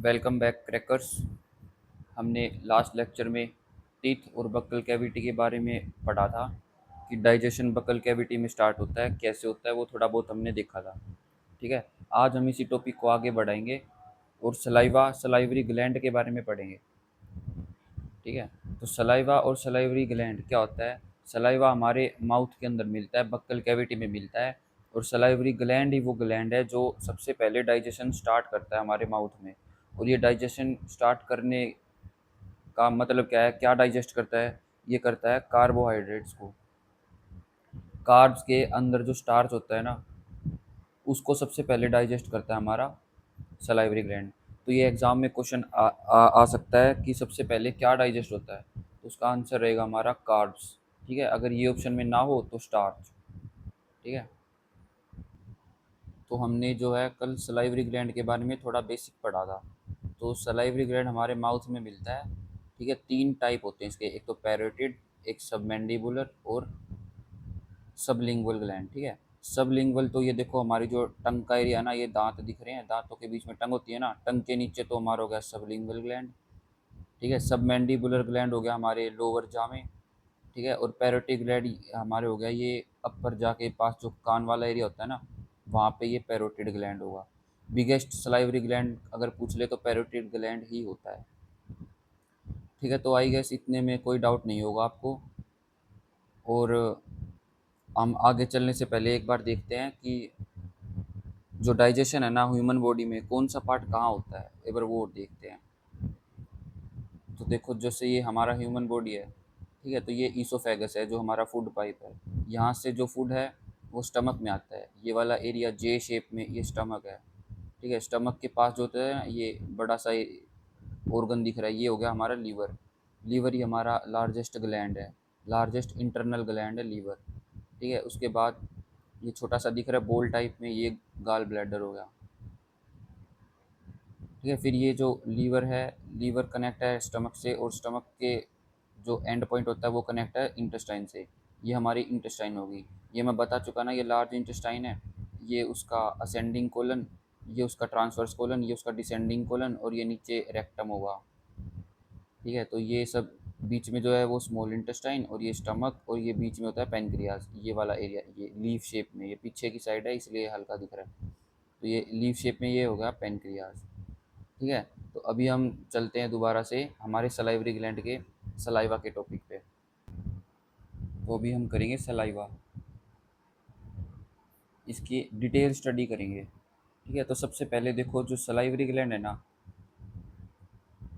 Welcome back crackers. हमने last lecture में teeth और बक्कल कैविटी के बारे में पढ़ा था कि डाइजेशन बक्कल कैविटी में स्टार्ट होता है, कैसे होता है वो थोड़ा बहुत हमने देखा था। ठीक है, आज हम इसी टॉपिक को आगे बढ़ाएंगे और सलाइवरी ग्लैंड के बारे में पढ़ेंगे। ठीक है, तो सलाइवा और सलाइवरी ग्लैंड क्या होता है। सलाइवा हमारे माउथ के अंदर मिलता है, बक्कल कैविटी में मिलता है, और सलाइवरी ग्लैंड ही वो ग्लैंड है जो सबसे पहले डाइजेशन स्टार्ट करता है हमारे माउथ में। और ये डाइजेशन स्टार्ट करने का मतलब क्या है, क्या डाइजेस्ट करता है, ये करता है कार्बोहाइड्रेट्स को। कार्ब्स के अंदर जो स्टार्च होता है ना, उसको सबसे पहले डाइजेस्ट करता है हमारा सलाइवरी ग्लैंड। तो ये एग्जाम में क्वेश्चन आ सकता है कि सबसे पहले क्या डाइजेस्ट होता है, तो उसका आंसर रहेगा हमारा कार्ब्स। ठीक है, अगर ये ऑप्शन में ना हो तो स्टार्च। ठीक है, तो हमने जो है कल सलाइवरी ग्लैंड के बारे में थोड़ा बेसिक पढ़ा था। तो सलाइवरी ग्लैंड हमारे माउथ में मिलता है। ठीक है, तीन टाइप होते हैं इसके, एक तो पैरोटिड, एक सबमैंडिबुलर और सबलिंगुअल ग्लैंड। ठीक है, सबलिंगुअल तो ये देखो हमारी जो टंग का एरिया है ना, ये दांत दिख रहे हैं, दांतों के बीच में टंग होती है ना, टंग के नीचे तो हमारा हो गया सबलिंगुअल ग्लैंड। ठीक है, सबमैंडिबुलर ग्लैंड हो गया हमारे लोअर जा में। ठीक है, और पैरोटिड ग्लैंड हमारे हो गया ये अपर जा के पास जो कान वाला एरिया होता है ना, वहाँ पे ये पैरोटिड ग्लैंड होगा। बिगेस्ट सलाइवरी ग्लैंड अगर पूछ ले तो पैरोटिड ग्लैंड ही होता है। ठीक है, तो आई गेस इतने में कोई डाउट नहीं होगा आपको। और हम आगे चलने से पहले एक बार देखते हैं कि जो डाइजेशन है ना ह्यूमन बॉडी में कौन सा पार्ट कहाँ होता है, एक बार वो देखते हैं। तो देखो, जैसे ये हमारा ह्यूमन बॉडी है। ठीक है, तो ये ईसोफेगस है जो हमारा फूड पाइप है। यहाँ से जो फूड है वो स्टमक में आता है, ये वाला एरिया जे शेप में ये स्टमक है। ठीक है, स्टमक के पास जो होता है ना, ये बड़ा सा ऑर्गन दिख रहा है, ये हो गया हमारा लीवर। लीवर ही हमारा लार्जेस्ट ग्लैंड है, लार्जेस्ट इंटरनल ग्लैंड है लीवर। ठीक है, उसके बाद ये छोटा सा दिख रहा है बॉल टाइप में, ये गाल ब्लैडर हो गया। ठीक है, फिर ये जो लीवर है, लीवर कनेक्ट है स्टमक से, और स्टमक के जो एंड पॉइंट होता है वो कनेक्ट है इंटेस्टाइन से। ये हमारी इंटेस्टाइन होगी। ये मैं बता चुका ना, ये लार्ज इंटेस्टाइन है, ये उसका असेंडिंग कोलन, ये उसका ट्रांसवर्स कोलन, ये उसका डिसेंडिंग कोलन, और ये नीचे रेक्टम होगा। ठीक है, तो ये सब बीच में जो है वो स्मॉल इंटेस्टाइन, और ये स्टमक, और ये बीच में होता है पेनक्रियाज, ये वाला एरिया, ये लीफ शेप में, ये पीछे की साइड है इसलिए हल्का दिख रहा है। तो ये लीफ शेप में ये होगा पेनक्रियाज। ठीक है, तो अभी हम चलते हैं दोबारा से हमारे सलाइवरी ग्लैंड के सलाइवा के टॉपिक पे। तो अभी हम करेंगे सलाइवा, इसकी डिटेल स्टडी करेंगे। ठीक है, तो सबसे पहले देखो जो सलाइवरी ग्लैंड है ना,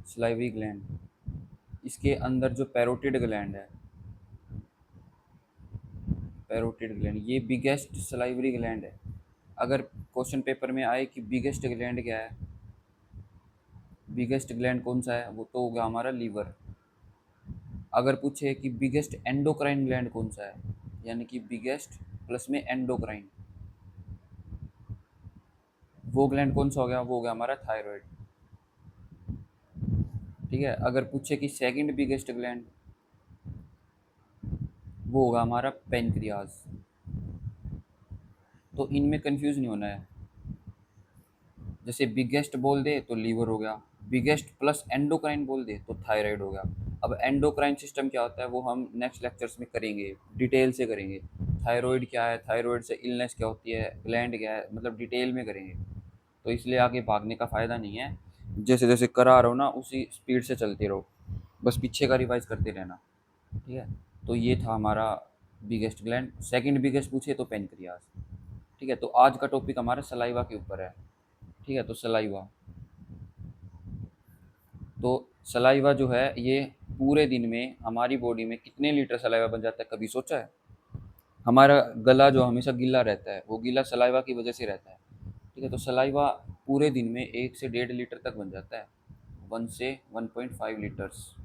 सलाइवरी ग्लैंड, इसके अंदर जो पैरोटिड ग्लैंड है, पैरोटिड ग्लैंड ये बिगेस्ट सलाइवरी ग्लैंड है। अगर क्वेश्चन पेपर में आए कि बिगेस्ट ग्लैंड क्या है, बिगेस्ट ग्लैंड कौन सा है, वो तो होगा हमारा लीवर। अगर पूछे कि बिगेस्ट एंडोक्राइन ग्लैंड कौन सा है, यानी कि बिगेस्ट प्लस में एंडोक्राइन, वो ग्लैंड कौन सा हो गया, वो हो गया हमारा थायराइड। ठीक है, अगर पूछे कि सेकंड बिगेस्ट ग्लैंड, वो होगा हमारा पेनक्रियाज। तो इनमें कंफ्यूज नहीं होना है, जैसे बिगेस्ट बोल दे तो लीवर हो गया, बिगेस्ट प्लस एंडोक्राइन बोल दे तो थायराइड हो गया। अब एंडोक्राइन सिस्टम क्या होता है वो हम नेक्स्ट लेक्चर्स में करेंगे, डिटेल से करेंगे। थायराइड क्या है, थायराइड से इलनेस क्या होती है, ग्लैंड क्या है, मतलब डिटेल में करेंगे। तो इसलिए आगे भागने का फ़ायदा नहीं है, जैसे जैसे करा रहो ना उसी स्पीड से चलते रहो, बस पीछे का रिवाइज करते रहना। ठीक है, तो ये था हमारा बिगेस्ट ग्लैंड। सेकंड बिगेस्ट पूछे तो पेनक्रियाज। ठीक है, तो आज का टॉपिक हमारा सलाइवा के ऊपर है। ठीक है, तो सलाइवा, तो सलाइवा जो है ये पूरे दिन में हमारी बॉडी में कितने लीटर सलाइवा बन जाता है, कभी सोचा है। हमारा गला जो हमेशा गीला रहता है वो गीला सलाइवा की वजह से रहता है। ठीक है, तो सलाइवा पूरे दिन में 1 से 1.5 लीटर तक बन जाता है, 1 से 1.5 लीटर्स,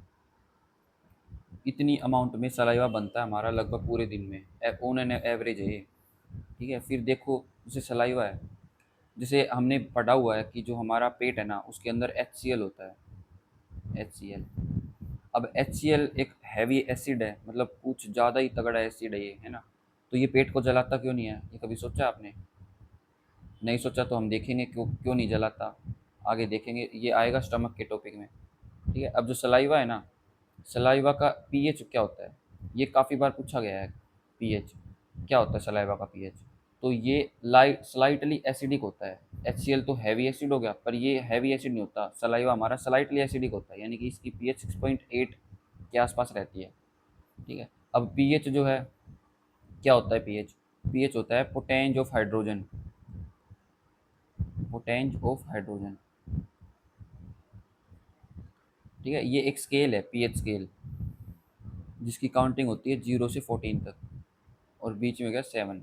इतनी अमाउंट में सलाइवा बनता है हमारा लगभग पूरे दिन में, ऑन एन एवरेज है ये। ठीक है, फिर देखो जैसे सलाइवा है, जैसे हमने पढ़ा हुआ है कि जो हमारा पेट है ना उसके अंदर HCl होता है, HCl। अब HCl एक हैवी एसिड है, मतलब कुछ ज़्यादा ही तगड़ा एसिड है ये, है ना। तो ये पेट को जलाता क्यों नहीं है, ये कभी सोचा आपने। नहीं सोचा तो हम देखेंगे क्यों क्यों नहीं जलाता। आगे देखेंगे, ये आएगा स्टमक के टॉपिक में। ठीक है, अब जो सलाइवा है ना, सलाइवा का पीएच क्या होता है, ये काफ़ी बार पूछा गया है। पीएच क्या होता है सलाइवा का पीएच? तो ये लाइट स्लाइटली एसिडिक होता है। HCl तो हैवी एसिड हो गया, पर ये हैवी एसिड नहीं होता, सलाइवा हमारा स्लाइटली एसिडिक होता है, यानी कि इसकी पीएच 6.8 के आसपास रहती है। ठीक है, अब पीएच जो है क्या होता है, पीएच पीएच होता है पोटेंज ऑफ हाइड्रोजन, पोटेंज ऑफ हाइड्रोजन। ठीक है, ये एक स्केल है, पीएच स्केल, जिसकी काउंटिंग होती है 0 से 14 तक, और बीच में गया 7।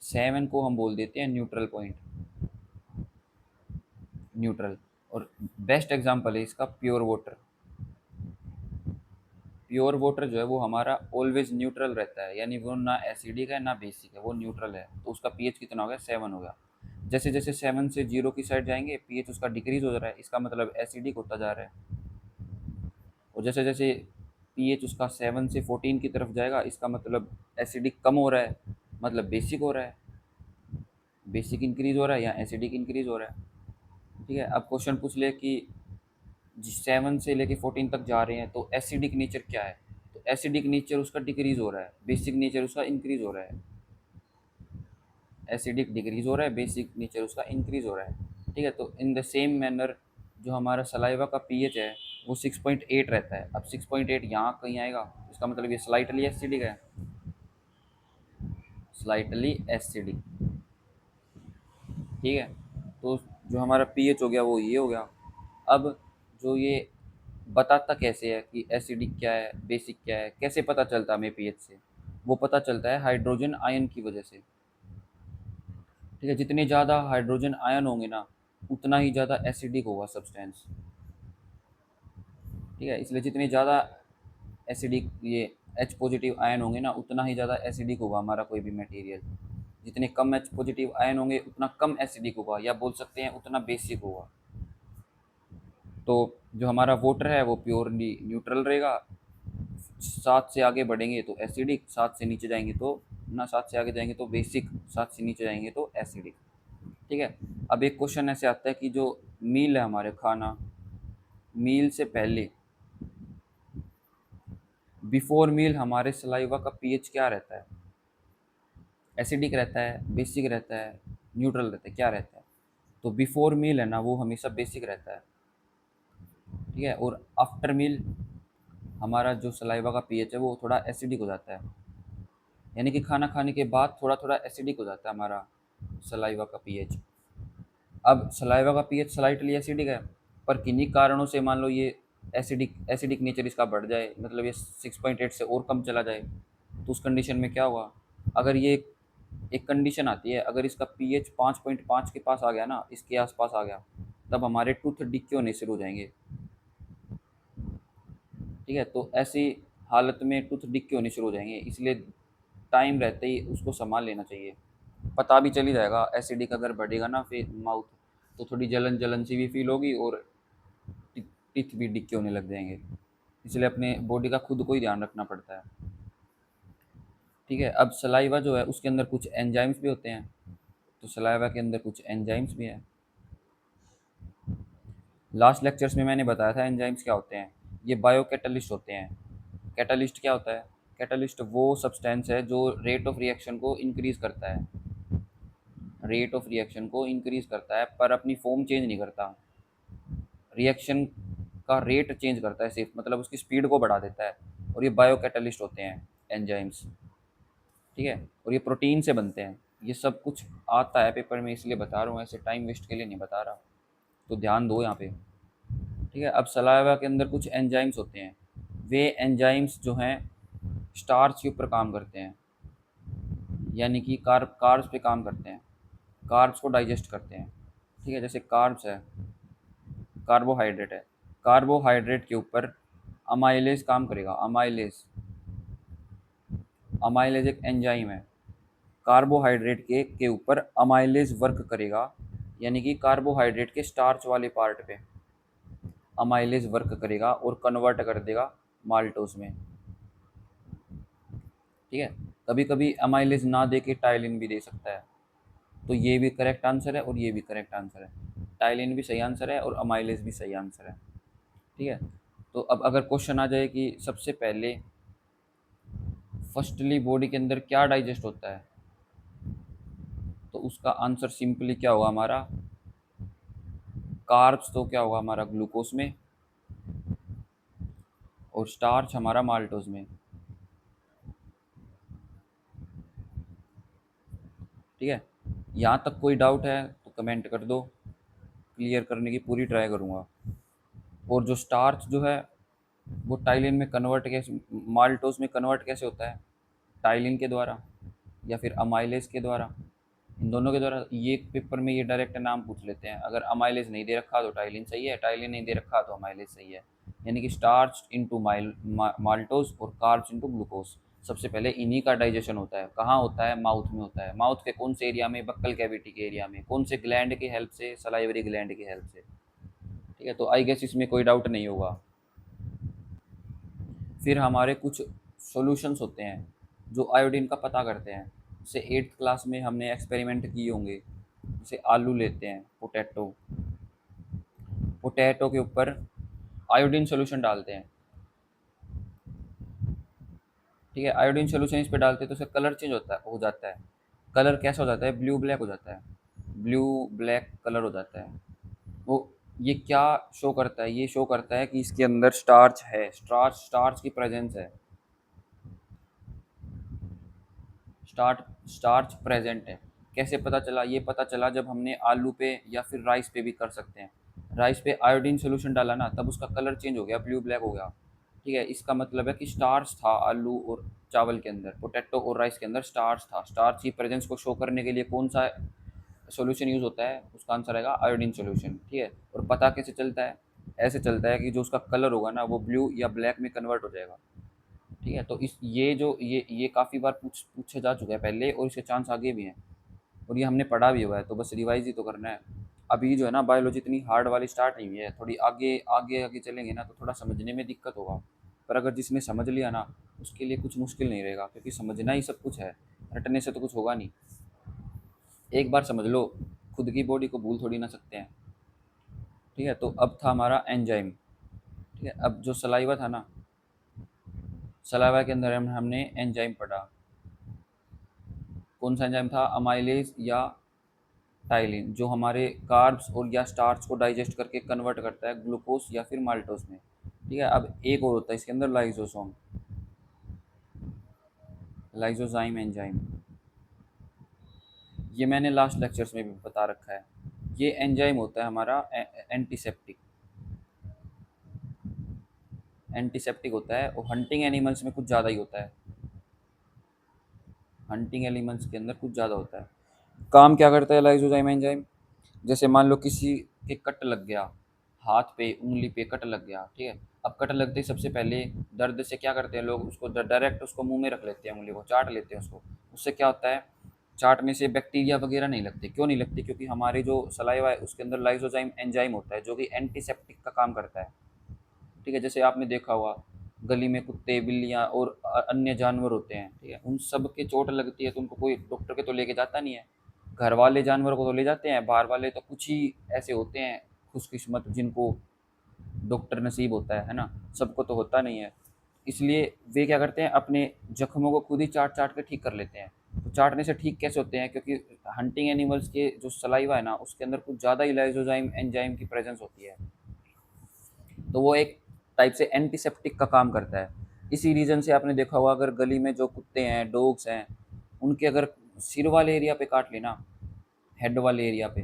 7 को हम बोल देते हैं न्यूट्रल पॉइंट, न्यूट्रल। और बेस्ट एग्जांपल है इसका प्योर वाटर। प्योर वाटर जो है वो हमारा ऑलवेज न्यूट्रल रहता है, यानी वो ना एसिडिक है ना बेसिक है, वो न्यूट्रल है। तो उसका पीएच कितना हो गया, 7 हो गया। जैसे जैसे 7 से 0 की साइड जाएंगे, पीएच उसका डिक्रीज हो रहा है, इसका मतलब एसिडिक होता जा रहा है। और जैसे जैसे पीएच उसका 7 से 14 की तरफ जाएगा, इसका मतलब एसिडिक कम हो रहा है, मतलब बेसिक हो रहा है। बेसिक इंक्रीज हो रहा है या एसिडिक इंक्रीज हो रहा है। ठीक है, अब क्वेश्चन पूछ ले कि 7 से लेके 14 तक जा रहे हैं तो एसिडिक नेचर क्या है, तो एसिडिक नेचर उसका डिक्रीज हो रहा है, बेसिक नेचर उसका इंक्रीज हो रहा है। एसिडिक डिक्रीज हो रहा है, बेसिक नेचर उसका इंक्रीज हो रहा है। ठीक है, तो इन द सेम मैनर जो हमारा सलाइवा का पीएच है वो 6.8 रहता है। अब 6.8 यहाँ कहीं आएगा, इसका मतलब ये स्लाइटली एसिडिक है, स्लाइटली एसिडिक। ठीक है, तो जो हमारा पीएच हो गया वो ये हो गया। अब जो ये बताता कैसे है कि एसिडिक क्या है बेसिक क्या है, कैसे पता चलता है हमें पीएच से, वो पता चलता है हाइड्रोजन आयन की वजह से। ठीक है, जितने ज़्यादा हाइड्रोजन आयन होंगे ना, उतना ही ज़्यादा एसिडिक होगा सब्सटेंस। ठीक है, इसलिए जितने ज़्यादा एसिडिक ये H पॉजिटिव आयन होंगे ना, उतना ही ज़्यादा एसिडिक होगा हमारा कोई भी मटेरियल। जितने कम H पॉजिटिव आयन होंगे उतना कम एसिडिक होगा, या बोल सकते हैं उतना बेसिक होगा। तो जो हमारा वाटर है वो प्योरली न्यूट्रल रहेगा। 7 से आगे बढ़ेंगे तो एसिडिक, 7 से नीचे जाएंगे तो ना, 7 से आगे जाएंगे तो बेसिक, 7 से नीचे जाएंगे तो एसिडिक। ठीक है, अब एक क्वेश्चन ऐसे आता है कि जो मील है हमारे खाना, मील से पहले, बिफोर मील हमारे सलाइवा का पीएच क्या रहता है, एसिडिक रहता है, बेसिक रहता है, न्यूट्रल रहता है, क्या रहता है? तो बिफोर मील है ना वो हमेशा बेसिक रहता है। ठीक है, और आफ्टर मील हमारा जो सलाइवा का पीएच है वो थोड़ा एसिडिक हो जाता है, यानी कि खाना खाने के बाद थोड़ा थोड़ा एसिडिक हो जाता है हमारा सलाइवा का पीएच। अब सलाइवा का पीएच स्लाइटली एसिडिक है, पर किन्हीं कारणों से मान लो ये एसिडिक एसिडिक नेचर इसका बढ़ जाए, मतलब ये 6.8 से और कम चला जाए, तो उस कंडीशन में क्या हुआ, अगर ये एक कंडीशन आती है, अगर इसका पीएच 5.5 के पास आ गया ना, इसके आसपास आ गया, तब हमारे टूथ डिक्के होने शुरू हो जाएंगे। ठीक है, तो ऐसी हालत में टूथ डिक्के होने शुरू हो जाएंगे, इसलिए टाइम रहते ही उसको संभाल लेना चाहिए। पता भी चल ही जाएगा, एसिडिक अगर बढ़ेगा ना फिर माउथ, तो थोड़ी जलन जलन सी भी फील होगी, और टीथ भी डिक्के होने लग जाएंगे। इसलिए अपने बॉडी का खुद को ही ध्यान रखना पड़ता है। ठीक है, अब सलाइवा जो है उसके अंदर कुछ एंजाइम्स भी होते हैं, तो सलाइवा के अंदर कुछ एंजाइम्स भी हैं। लास्ट लेक्चर्स में मैंने बताया था एंजाइम्स क्या होते हैं, ये बायो कैटलिस्ट होते हैं। कैटलिस्ट क्या होता है, कैटलिस्ट वो सब्सटेंस है जो रेट ऑफ रिएक्शन को इंक्रीज करता है, रेट ऑफ रिएक्शन को इंक्रीज करता है, पर अपनी फॉर्म चेंज नहीं करता। रिएक्शन का रेट चेंज करता है सिर्फ, मतलब उसकी स्पीड को बढ़ा देता है, और ये बायो कैटलिस्ट होते हैं एंजाइम्स। ठीक है, और ये प्रोटीन से बनते हैं। ये सब कुछ आता है पेपर में, इसलिए बता रहा हूँ, ऐसे टाइम वेस्ट के लिए नहीं बता रहा, तो ध्यान दो यहाँ पे। ठीक है, अब सलाइवा के अंदर कुछ एंजाइम्स होते हैं, वे एंजाइम्स जो हैं स्टार्च के ऊपर काम करते हैं, यानी कि कार्ब्स पे काम करते हैं, कार्ब्स को डाइजेस्ट करते हैं। ठीक है, जैसे कार्ब्स है, कार्बोहाइड्रेट है, कार्बोहाइड्रेट के ऊपर अमाइलेज काम करेगा। अमाइलेज, अमाइलेज एक एंजाइम है, कार्बोहाइड्रेट के ऊपर अमाइलेज वर्क करेगा, यानी कि कार्बोहाइड्रेट के स्टार्च वाले पार्ट पे अमाइलेज वर्क करेगा और कन्वर्ट कर देगा माल्टोज में। ठीक है, कभी कभी अमाइलेज ना दे के टाइलिन भी दे सकता है, तो ये भी करेक्ट आंसर है और ये भी करेक्ट आंसर है। टाइलिन भी सही आंसर है और अमाइलेज भी सही आंसर है। ठीक है, तो अब अगर क्वेश्चन आ जाए कि सबसे पहले फर्स्टली बॉडी के अंदर क्या डाइजेस्ट होता है, तो उसका आंसर सिंपली क्या होगा हमारा, कार्ब्स तो क्या होगा हमारा ग्लूकोज में, और स्टार्च हमारा माल्टोज में। ठीक है, यहाँ तक कोई डाउट है तो कमेंट कर दो, क्लियर करने की पूरी ट्राई करूँगा। और जो स्टार्च जो है वो टाइलिन में कन्वर्ट कैसे, माल्टोज में कन्वर्ट कैसे होता है, टाइलिन के द्वारा या फिर अमाइलेज के द्वारा, इन दोनों के द्वारा। ये पेपर में ये डायरेक्ट नाम पूछ लेते हैं, अगर अमाइलेज नहीं दे रखा तो टाइलिन सही है, टाइलिन नहीं दे रखा तो अमाइलेज सही है। यानी कि स्टार्च इंटू माल्टोज और कार्ब्स इंटू ग्लूकोज। सबसे पहले इन्हीं का डाइजेशन होता है, कहाँ होता है, माउथ में होता है। माउथ के कौन से एरिया में, बक्कल कैविटी के एरिया में, कौन से ग्लैंड की हेल्प से, सलाइवरी ग्लैंड की हेल्प से। ठीक है, तो आई गेस इसमें कोई डाउट नहीं होगा। फिर हमारे कुछ सॉल्यूशंस होते हैं जो आयोडीन का पता करते हैं। जैसे 8th क्लास में हमने एक्सपेरिमेंट किए होंगे। जैसे आलू लेते हैं, पोटैटो, पोटैटो के ऊपर आयोडीन सोल्यूशन डालते हैं। ठीक है, आयोडीन सोल्यूशन इस पे डालते हैं तो उसका कलर चेंज होता है, हो जाता है। कलर कैसा हो जाता है, ब्लू ब्लैक हो जाता है, ब्लू ब्लैक कलर हो जाता है वो। ये क्या शो करता है, ये शो करता है कि इसके अंदर स्टार्च है, स्टार्च स्टार्च की प्रेजेंस है, स्टार्च स्टार्च प्रेजेंट है। कैसे पता चला, ये पता चला जब हमने आलू पे या फिर राइस पे भी कर सकते हैं, राइस पे आयोडीन सोल्यूशन डाला ना, तब उसका कलर चेंज हो गया, ब्लू ब्लैक हो गया। ठीक है, इसका मतलब है कि स्टार्च था आलू और चावल के अंदर, पोटैटो और राइस के अंदर स्टार्च था। स्टार्च की प्रेजेंस को शो करने के लिए कौन सा सॉल्यूशन यूज़ होता है, उसका आंसर आएगा आयोडीन सॉल्यूशन। ठीक है, और पता कैसे चलता है, ऐसे चलता है कि जो उसका कलर होगा ना वो ब्लू या ब्लैक में कन्वर्ट हो जाएगा। ठीक है, तो इस ये जो ये काफ़ी बार पूछा जा चुका है पहले, और इसके चांस आगे भी हैं, और ये हमने पढ़ा भी हुआ है, तो बस रिवाइज ही तो करना है। अभी जो है ना बायोलॉजी इतनी हार्ड वाली स्टार्ट नहीं हुई है, थोड़ी आगे आगे आगे चलेंगे ना तो थोड़ा समझने में दिक्कत होगा। पर अगर जिसने समझ लिया ना उसके लिए कुछ मुश्किल नहीं रहेगा, क्योंकि समझना ही सब कुछ है, रटने से तो कुछ होगा नहीं। एक बार समझ लो, खुद की बॉडी को भूल थोड़ी ना सकते हैं। ठीक है, तो अब था हमारा एंजाइम। ठीक है, अब जो सलाइवा था ना, सलाइवा के अंदर हमने एंजाइम पढ़ा। कौन सा एंजाइम था, अमाइलेज या टाइलिन, जो हमारे कार्ब्स और या स्टार्च को डाइजेस्ट करके कन्वर्ट करता है ग्लूकोज या फिर माल्टोज में। ठीक है, अब एक और होता है इसके अंदर, लाइजोसोम, लाइजोजाइम एंजाइम। ये मैंने लास्ट लेक्चर्स में भी बता रखा है। ये एंजाइम होता है हमारा एंटीसेप्टिक, एंटीसेप्टिक होता है, और हंटिंग एनिमल्स में कुछ ज़्यादा ही होता है, हंटिंग एनिमल्स के अंदर कुछ ज़्यादा होता है। काम क्या करता है लाइजोजाइम एंजाइम, जैसे मान लो किसी के कट लग गया, हाथ पे उंगली पे कट लग गया। ठीक है, अब कट लगते ही सबसे पहले दर्द से क्या करते हैं लोग, उसको डायरेक्ट उसको मुंह में रख लेते हैं, उंगली को चाट लेते हैं उसको। उससे क्या होता है, चाटने से बैक्टीरिया वगैरह नहीं लगते। क्यों नहीं लगते, क्योंकि हमारी जो सलाइवा है उसके अंदर लाइजोजाइम एंजाइम होता है जो कि एंटीसेप्टिक का काम करता है। ठीक है, जैसे आपने देखा होगा गली में कुत्ते बिल्लियाँ और अन्य जानवर होते हैं। ठीक है, उन सब के चोट लगती है तो उनको कोई डॉक्टर के तो लेके जाता नहीं है। घर वाले जानवर को तो ले जाते हैं, बाहर वाले तो कुछ ही ऐसे होते हैं खुशकिस्मत जिनको डॉक्टर नसीब होता है ना, सबको तो होता नहीं है। इसलिए वे क्या करते हैं, अपने जख्मों को खुद ही चाट चाट के ठीक कर लेते हैं। तो चाटने से ठीक कैसे होते हैं, क्योंकि हंटिंग एनिमल्स के जो सलाइवा है ना उसके अंदर कुछ ज़्यादा ही लाइजोजाइम एंजाइम की प्रेजेंस होती है, तो वो एक टाइप से एंटीसेप्टिक का काम करता है। इसी रीज़न से आपने देखा होगा, अगर गली में जो कुत्ते हैं, डॉग्स हैं, उनके अगर सिर वाले एरिया पे काट लेना, हेड वाले एरिया पे,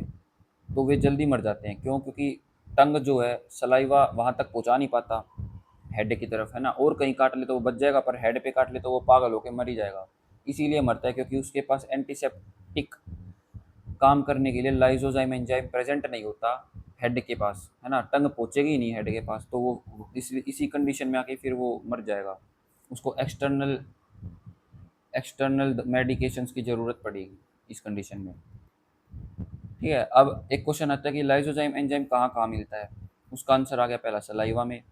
तो वे जल्दी मर जाते हैं। क्यों, क्योंकि टंग जो है सलाइवा वहाँ तक पहुँचा नहीं पाता हेड की तरफ, है ना। और कहीं काट ले तो वो बच जाएगा, पर हेड पे काट ले तो वो पागल होकर मर ही जाएगा। इसीलिए मरता है, क्योंकि उसके पास एंटीसेप्टिक काम करने के लिए लाइजोजाइम एंजाइम प्रेजेंट नहीं होता हेड के पास, है ना। टंग पहुँचेगी ही नहीं हेड के पास, तो वो इसी कंडीशन में आके फिर वो मर जाएगा। उसको एक्सटर्नल एक्सटर्नल मेडिकेशंस की ज़रूरत पड़ेगी इस कंडीशन में। ठीक है, अब एक क्वेश्चन आता है कि लाइजोजाइम एंजाइम कहाँ कहाँ मिलता है। उसका आंसर आ गया पहला सलाइवा में,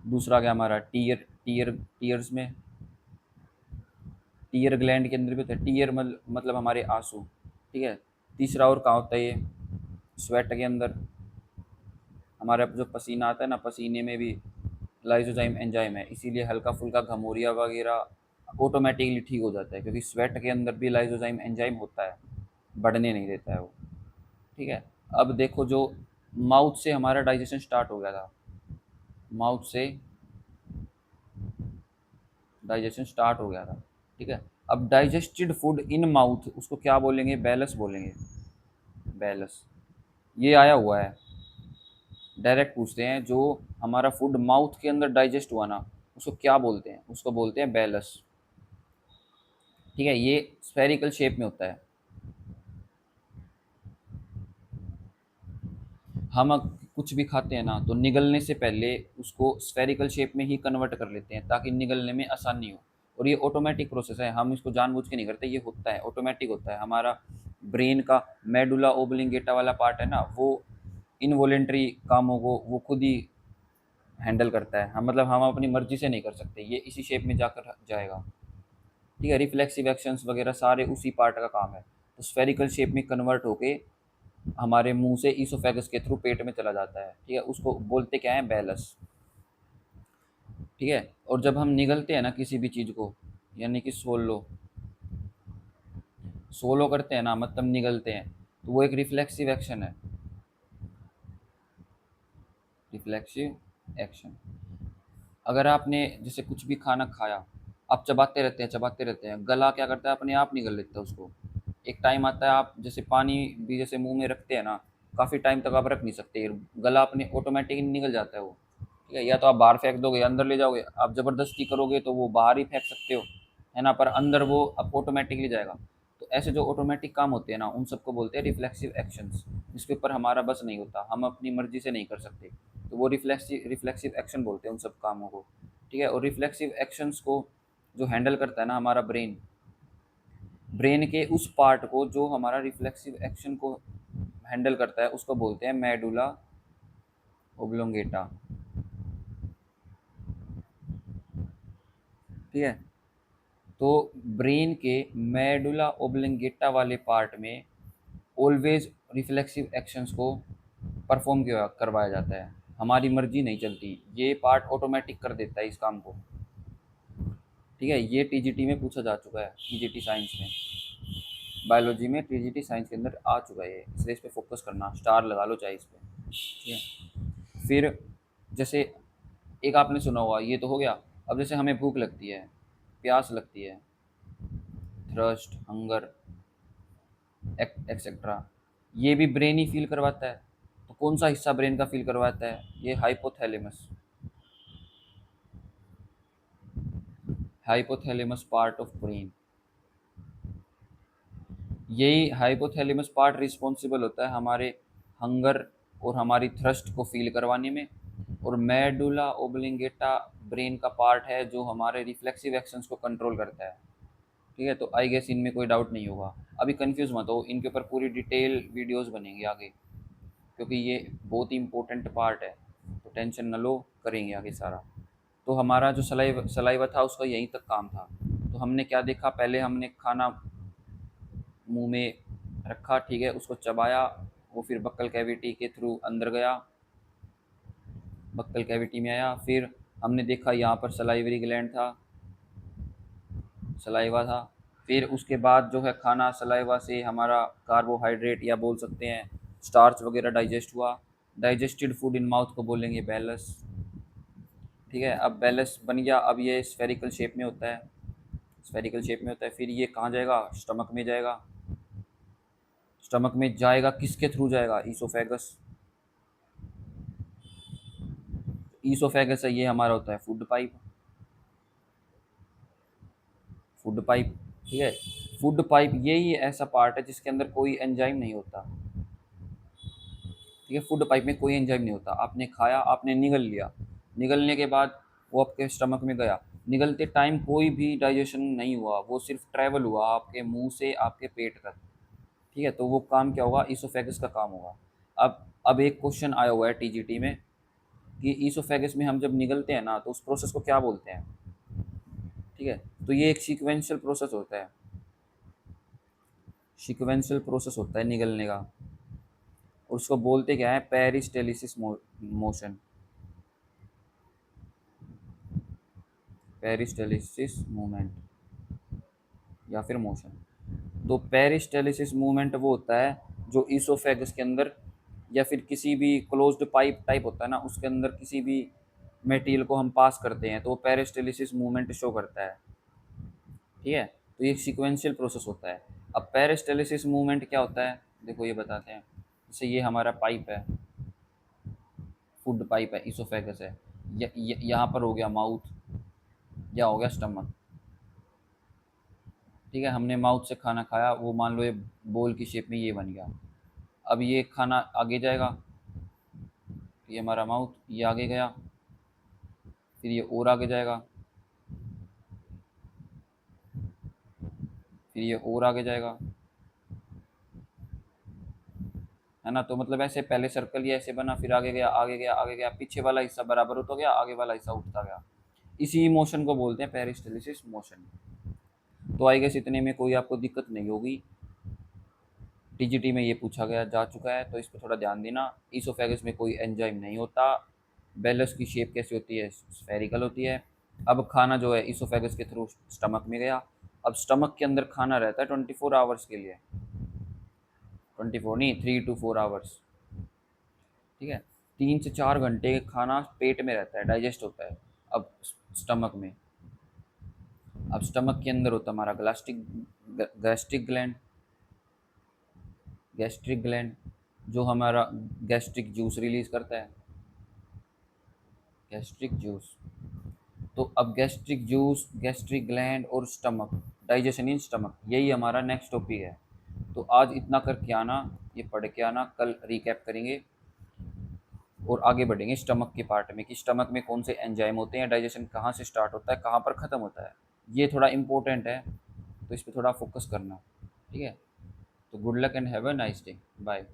दूसरा आ गया हमारा टीयर्स में, टीयर ग्लैंड के अंदर भी होता है। टीयर मतलब हमारे आंसू। ठीक है, तीसरा और कहाँ होता है ये, स्वेट के अंदर हमारा जो पसीना आता है ना, पसीने में भी लाइसोजाइम एंजाइम है, इसीलिए हल्का फुल्का घमौरिया वगैरह ऑटोमेटिकली ठीक हो जाता है, क्योंकि स्वेट के अंदर भी लाइसोजाइम एंजाइम होता है, बढ़ने नहीं देता है वो। ठीक है। अब देखो, जो माउथ से हमारा डाइजेशन स्टार्ट हो गया था, माउथ से डाइजेशन स्टार्ट हो गया था। ठीक है। अब डाइजेस्टेड फूड इन माउथ, उसको क्या बोलेंगे? बैलस बोलेंगे, बैलस। ये आया हुआ है, डायरेक्ट पूछते हैं, जो हमारा फूड माउथ के अंदर डाइजेस्ट हुआ ना, उसको क्या बोलते हैं? उसको बोलते हैं बैलस। ठीक है। ये स्फेरिकल शेप में होता है। हम कुछ भी खाते हैं ना, तो निगलने से पहले उसको स्फेरिकल शेप में ही कन्वर्ट कर लेते हैं, ताकि निगलने में आसानी हो। और ये ऑटोमेटिक प्रोसेस है, हम इसको जानबूझ के नहीं करते, ये होता है, ऑटोमेटिक होता है। हमारा ब्रेन का मेडुला ओब्लिंगेटा वाला पार्ट है ना, वो इनवॉलेंट्री कामों को वो खुद ही हैंडल करता है। हम मतलब हम अपनी मर्जी से नहीं कर सकते, ये इसी शेप में जाकर जाएगा। ठीक है। रिफ्लेक्सिव एक्शंस वगैरह सारे उसी पार्ट का काम है। तो स्फेरिकल शेप में कन्वर्ट होके हमारे मुंह से ईसोफेगस के थ्रू पेट में चला जाता है। ठीक है। उसको बोलते क्या है? बैलस। ठीक है। और जब हम निगलते हैं ना किसी भी चीज़ को, यानी कि सोलो सोलो करते हैं ना, मतलब निगलते हैं, तो वो एक रिफ्लेक्सिव एक्शन है, रिफ्लेक्सिव एक्शन। अगर आपने जैसे कुछ भी खाना खाया, आप चबाते रहते हैं, चबाते रहते हैं, गला क्या करता है? अपने आप निगल लेता है उसको। एक टाइम आता है, आप जैसे पानी भी जैसे मुंह में रखते हैं ना, काफ़ी टाइम तक आप रख नहीं सकते, गला अपने ऑटोमेटिकली निकल जाता है वो। ठीक है। या तो आप बाहर फेंक दोगे, अंदर ले जाओगे, आप ज़बरदस्ती करोगे तो वो बाहर ही फेंक सकते हो, है ना, पर अंदर वो अब ऑटोमेटिकली जाएगा। तो ऐसे जो ऑटोमेटिक काम होते हैं ना, उन सबको बोलते हैं रिफ्लेक्सिव एक्शंस, जिसके ऊपर हमारा बस नहीं होता, हम अपनी मर्जी से नहीं कर सकते। तो वो रिफ्लेक्सिव रिफ्लेक्सिव एक्शन बोलते हैं उन सब कामों को। ठीक है। और रिफ्लेक्सिव एक्शंस को जो हैंडल करता है ना हमारा ब्रेन, ब्रेन के उस पार्ट को जो हमारा रिफ्लेक्सिव एक्शन को हैंडल करता है, उसको बोलते हैं मेडुला ओब्लोंगेटा। ठीक है। तो ब्रेन के मेडुला ओब्लोंगेटा वाले पार्ट में ऑलवेज रिफ्लेक्सिव एक्शंस को परफॉर्म करवाया जाता है, हमारी मर्जी नहीं चलती, ये पार्ट ऑटोमेटिक कर देता है इस काम को। ठीक है। ये टीजीटी में पूछा जा चुका है, टीजीटी साइंस में, बायोलॉजी में टीजीटी साइंस के अंदर आ चुका है, इसलिए इस पे फोकस करना, स्टार लगा लो चाहे इस पे। ठीक है। फिर जैसे एक आपने सुना होगा, ये तो हो गया। अब जैसे हमें भूख लगती है, प्यास लगती है, थ्रस्ट, हंगर, एक्सेट्रा, ये भी ब्रेन ही फील करवाता है। तो कौन सा हिस्सा ब्रेन का फील करवाता है? ये hypothalamus, hypothalamus part of brain. यही हाइपोथैलेमस पार्ट रिस्पॉन्सिबल होता है हमारे हंगर और हमारी थ्रस्ट को फील करवाने में। और मेडुला ओब्लिंगेटा ब्रेन का पार्ट है जो हमारे रिफ्लेक्सिव एक्शंस को कंट्रोल करता है। ठीक है। तो आई गेस इनमें कोई डाउट नहीं होगा। अभी कंफ्यूज मत हो, इनके ऊपर पूरी डिटेल वीडियोस बनेंगी आगे, क्योंकि ये बहुत ही इंपॉर्टेंट पार्ट है। तो टेंशन न लो, करेंगे आगे सारा। तो हमारा जो सलाइवा सलाइवा था, उसका यहीं तक काम था। तो हमने क्या देखा? पहले हमने खाना मुंह में रखा, ठीक है, उसको चबाया, वो फिर बक्कल कैविटी के थ्रू अंदर गया, बक्कल कैविटी में आया। फिर हमने देखा यहाँ पर सलाइवरी ग्लैंड था, सलाइवा था। फिर उसके बाद जो है खाना सलाइवा से हमारा कार्बोहाइड्रेट या बोल सकते हैं स्टार्च वगैरह डाइजेस्ट हुआ। डाइजेस्टेड फूड इन माउथ को बोलेंगे बैलस। ठीक है। अब बैलस बन गया, अब ये स्फेरिकल शेप में होता है, स्फेरिकल शेप में होता है। फिर ये कहाँ जाएगा? स्टमक में जाएगा। स्टमक में जाएगा, किसके थ्रू जाएगा? ईसोफेगस। ईसोफेगस है, ये हमारा होता है फूड पाइप, फूड पाइप। ठीक है। फूड पाइप यही ऐसा पार्ट है जिसके अंदर कोई एंजाइम नहीं होता। ठीक है। फूड पाइप में कोई एंजाइम नहीं होता। आपने खाया, आपने निगल लिया, निगलने के बाद वो आपके स्टमक में गया, निगलते टाइम कोई भी डाइजेशन नहीं हुआ, वो सिर्फ ट्रैवल हुआ आपके मुंह से आपके पेट तक। ठीक है। तो वो काम क्या होगा? ईसोफेगस का काम होगा। अब एक क्वेश्चन आया हुआ है टीजीटी में कि ईसोफेगस में हम जब निगलते हैं ना, तो उस प्रोसेस को क्या बोलते हैं? ठीक है। तो ये एक सीक्वेंशियल प्रोसेस होता है, सीक्वेंशियल प्रोसेस होता है निगलने का। और उसको बोलते क्या है, पेरिस्टेलिसिस मोशन, पेरिस्टेलिसिस मूवमेंट या फिर मोशन। तो पेरिस्टेलिसिस मूवमेंट वो होता है जो ईसोफेगस के अंदर या फिर किसी भी क्लोज्ड पाइप टाइप होता है ना, उसके अंदर किसी भी मटेरियल को हम पास करते हैं तो वो पेरिस्टेलिसिस मूवमेंट शो करता है। ठीक है, तो ये सीक्वेंशियल प्रोसेस होता है। अब पेरिस्टेलिसिस मूवमेंट क्या होता है, देखो ये बताते हैं। जैसे ये हमारा पाइप है, फूड पाइप है, ईसोफेगस है, यहाँ पर हो गया माउथ या हो गया स्टमक। ठीक है, हमने माउथ से खाना खाया, वो मान लो ये बोल की शेप में ये बन गया। अब ये खाना आगे जाएगा, ये हमारा माउथ, ये आगे गया, फिर ये और आगे जाएगा, फिर ये और आगे जाएगा, है ना। तो मतलब ऐसे पहले सर्कल ये ऐसे बना, फिर आगे गया आगे गया आगे गया, पीछे वाला हिस्सा बराबर होता गया, आगे वाला हिस्सा उठता गया। इसी मोशन को बोलते हैं पेरिस्टेलिसिस मोशन। तो आई गेस इतने में कोई आपको दिक्कत नहीं होगी। टीजीटी में ये पूछा गया जा चुका है, तो इस पर थोड़ा ध्यान देना। ईसोफेगस में कोई एंजाइम नहीं होता। बेलस की शेप कैसी होती है, स्फेरिकल होती है। अब खाना जो है ईसोफेगस के थ्रू स्टमक में गया। अब स्टमक के अंदर खाना रहता है 24 आवर्स के लिए, 24 नहीं, 3 to 4 आवर्स। ठीक है, 3 से 4 घंटे खाना पेट में रहता है, डाइजेस्ट होता है। अब स्टमक में, अब स्टमक के अंदर होता है हमारा गैस्ट्रिक ग्लैंड, गैस्ट्रिक ग्लैंड जो हमारा गैस्ट्रिक जूस रिलीज करता है, गैस्ट्रिक जूस। तो अब गैस्ट्रिक जूस, गैस्ट्रिक ग्लैंड और स्टमक, डाइजेशन इन स्टमक, यही हमारा नेक्स्ट टॉपिक है। तो आज इतना करके आना, ये पढ़ के आना, कल रिकैप करेंगे और आगे बढ़ेंगे स्टमक के पार्ट में कि स्टमक में कौन से एंजाइम होते हैं, डाइजेशन कहाँ से स्टार्ट होता है, कहाँ पर ख़त्म होता है। ये थोड़ा इंपॉर्टेंट है, तो इस पर थोड़ा फोकस करना। ठीक है, तो good luck and have a nice day, bye.